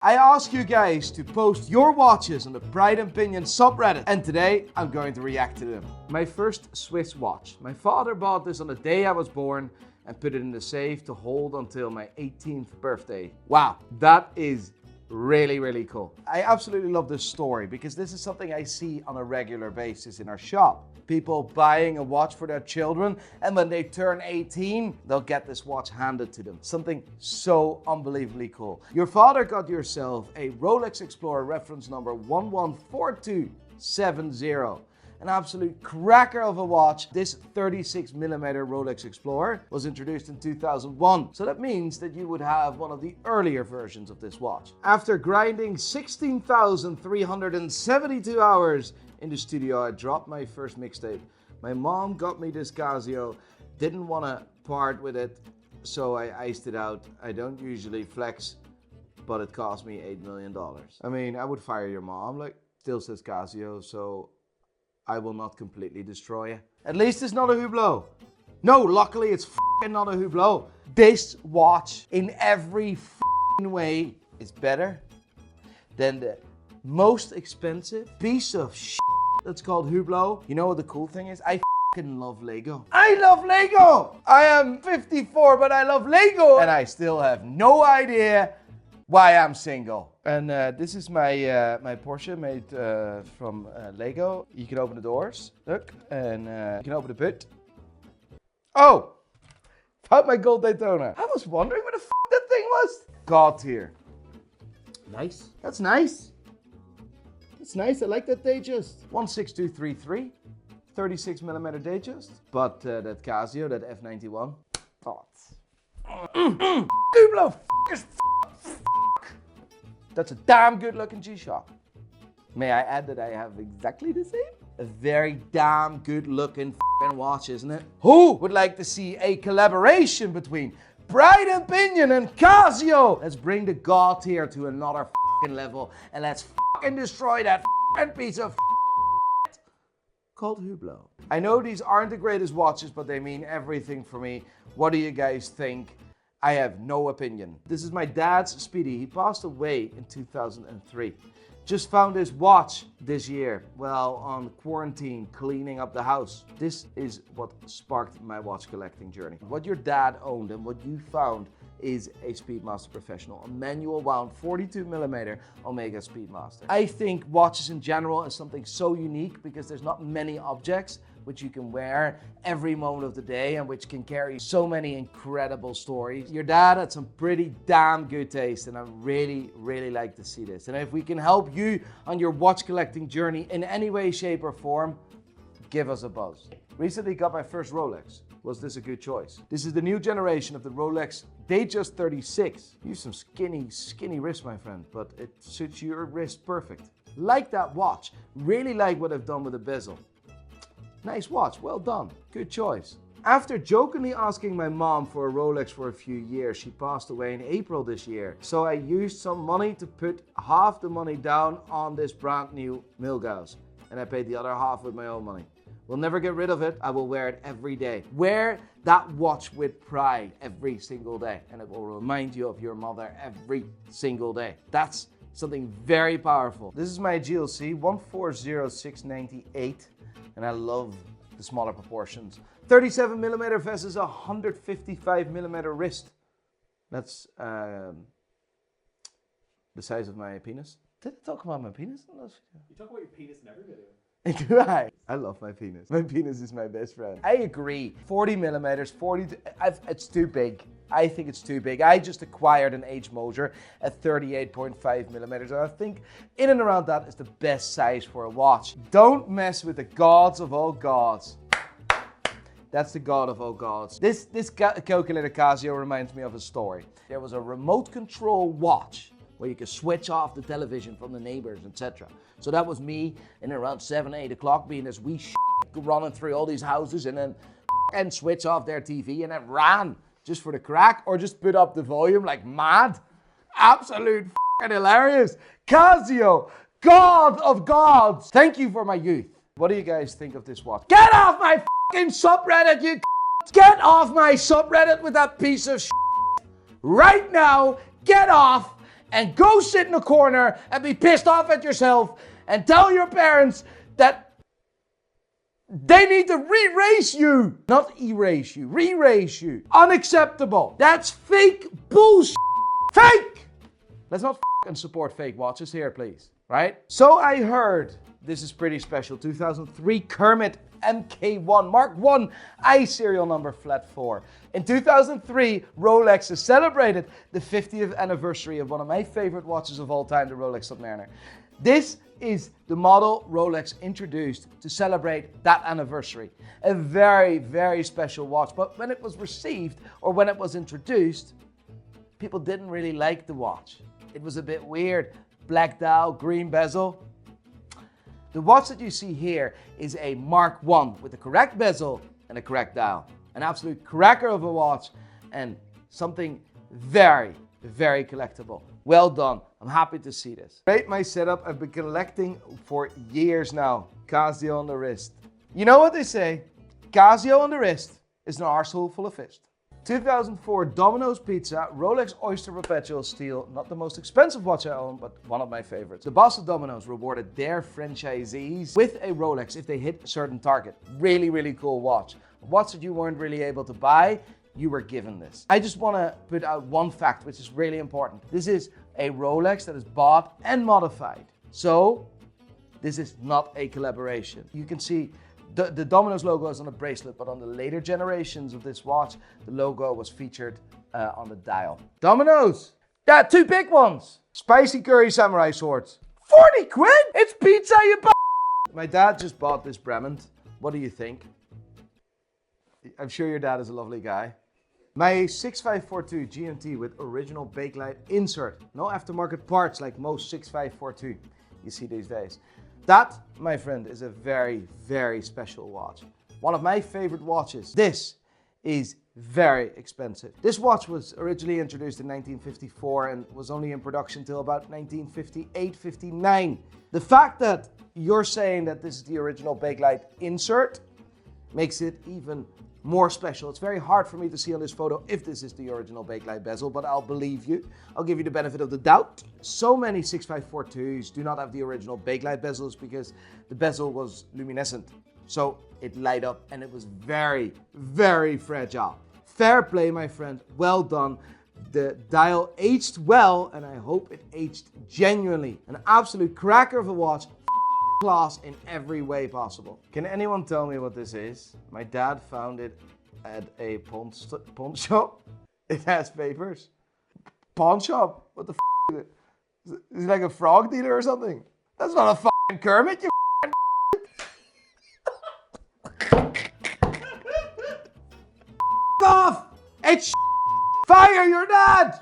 I ask you guys to post your watches on the Pride and Pinion subreddit, and today I'm going to react to them. My first Swiss watch. My father bought this on the day I was born and put it in the safe to hold until my 18th birthday. Wow, that is really, really cool. I absolutely love this story because this is something I see on a regular basis in our shop. People buying a watch for their children, and when they turn 18, they'll get this watch handed to them. Something so unbelievably cool. Your father got yourself a Rolex Explorer reference number 114270. An absolute cracker of a watch. This 36mm Rolex Explorer was introduced in 2001. So that means that you would have one of the earlier versions of this watch. After grinding 16,372 hours in the studio, I dropped my first mixtape. My mom got me this Casio, didn't want to part with it, so I iced it out. I don't usually flex, but it cost me $8 million. I mean, I would fire your mom, like, still says Casio, so I will not completely destroy it. At least it's not a Hublot. No, luckily it's f***ing not a Hublot. This watch, in every f***ing way, is better than the most expensive piece of shit that's called Hublot. You know what the cool thing is? I f***ing love Lego. I love Lego! I am 54, but I love Lego! And I still have no idea why I'm single. And this is my my Porsche made from Lego. You can open the doors, look, and you can open the boot. Oh! Found my gold Daytona. I was wondering where the f*** that thing was. God tier. Nice. That's nice. That's nice. I like that Datejust. 16233. 36mm Datejust. But that Casio, that F91. Thoughts. Hublot f***ers. That's a damn good looking G-Shock. May I add that I have exactly the same? A very damn good looking f***ing watch, isn't it? Who would like to see a collaboration between Pride and Pinion and Casio? Let's bring the God tier to another f***ing level, and let's f***ing destroy that f***ing piece of called Hublot. I know these aren't the greatest watches, but they mean everything for me. What do you guys think? I have no opinion. This is my dad's Speedy. He passed away in 2003. Just found his watch this year while on quarantine cleaning up the house. This is what sparked my watch collecting journey. What your dad owned and what you found is a Speedmaster Professional, a manual wound 42mm Omega Speedmaster. I think watches in general is something so unique because there's not many objects which you can wear every moment of the day and which can carry so many incredible stories. Your dad had some pretty damn good taste, and I really, really like to see this. And if we can help you on your watch collecting journey in any way, shape or form, give us a buzz. Recently got my first Rolex. Was this a good choice? This is the new generation of the Rolex Datejust 36. Use some skinny wrist, my friend, but it suits your wrist perfect. Like that watch. Really like what I've done with the bezel. Nice watch, well done, good choice. After jokingly asking my mom for a Rolex for a few years, she passed away in April this year. So I used some money to put half the money down on this brand new Milgauss, and I paid the other half with my own money. Will never get rid of it, I will wear it every day. Wear that watch with pride every single day, and it will remind you of your mother every single day. That's something very powerful. This is my GLC 140698. And I love the smaller proportions. 37mm versus 155mm wrist. That's the size of my penis. Did I talk about my penis? You talk about your penis in every video. Do I? I love my penis. My penis is my best friend. I agree. 40mm, it's too big. I think it's too big. I just acquired an H Moser at 38.5mm. And I think in and around that is the best size for a watch. Don't mess with the gods of all gods. That's the god of all gods. This calculator Casio reminds me of a story. There was a remote control watch where you could switch off the television from the neighbors, etc. So that was me in around 7, 8 o'clock being this wee running through all these houses and then and switch off their TV and then ran just for the crack or just put up the volume like mad. Absolute hilarious. Casio, god of gods. Thank you for my youth. What do you guys think of this watch? Get off my subreddit, you Get off my subreddit with that piece of right now. Get off and go sit in a corner and be pissed off at yourself and tell your parents that they need to re-race you. Not erase you, re-race you. Unacceptable. That's fake bullshit. Fake! Let's not and support fake watches here, please. Right? So I heard, this is pretty special, 2003 Kermit MK1 Mark 1 I serial number flat 4. In 2003, Rolex has celebrated the 50th anniversary of one of my favorite watches of all time, the Rolex Submariner. This is the model Rolex introduced to celebrate that anniversary. A very, very special watch, but when it was received or when it was introduced, people didn't really like the watch. It was a bit weird. Black dial, green bezel. The watch that you see here is a Mark 1 with the correct bezel and a correct dial. An absolute cracker of a watch and something very, very collectible. Well done. I'm happy to see this. Rate my setup. I've been collecting for years now. Casio on the wrist. You know what they say? Casio on the wrist is an arsehole full of fist. 2004 Domino's Pizza Rolex Oyster Perpetual Steel. Not the most expensive watch I own, but one of my favorites. The boss of Domino's rewarded their franchisees with a Rolex if they hit a certain target. Really, really cool watch. A watch that you weren't really able to buy, you were given this. I just want to put out one fact, which is really important. This is a Rolex that is bought and modified. So, this is not a collaboration. You can see the Domino's logo is on the bracelet, but on the later generations of this watch, the logo was featured on the dial. Domino's! Yeah, 2 big ones! Spicy curry samurai swords. 40 quid? It's pizza, you b****. My dad just bought this Bremont. What do you think? I'm sure your dad is a lovely guy. My 6542 GMT with original Bakelite insert. No aftermarket parts like most 6542 you see these days. That, my friend, is a very, very special watch. One of my favorite watches. This is very expensive. This watch was originally introduced in 1954 and was only in production till about 1958-59. The fact that you're saying that this is the original Bakelite insert makes it even more special. It's very hard for me to see on this photo if this is the original Bakelite bezel, but I'll believe you. I'll give you the benefit of the doubt. So many 6542s do not have the original Bakelite bezels because the bezel was luminescent. So it light up and it was very, very fragile. Fair play, my friend. Well done. The dial aged well and I hope it aged genuinely. An absolute cracker of a watch. Class in every way possible. Can anyone tell me what this is? My dad found it at a pawn shop. It has papers. Pawn shop? What the f is it? Is it like a frog dealer or something? That's not a f***ing Kermit, you off! It's fire your dad!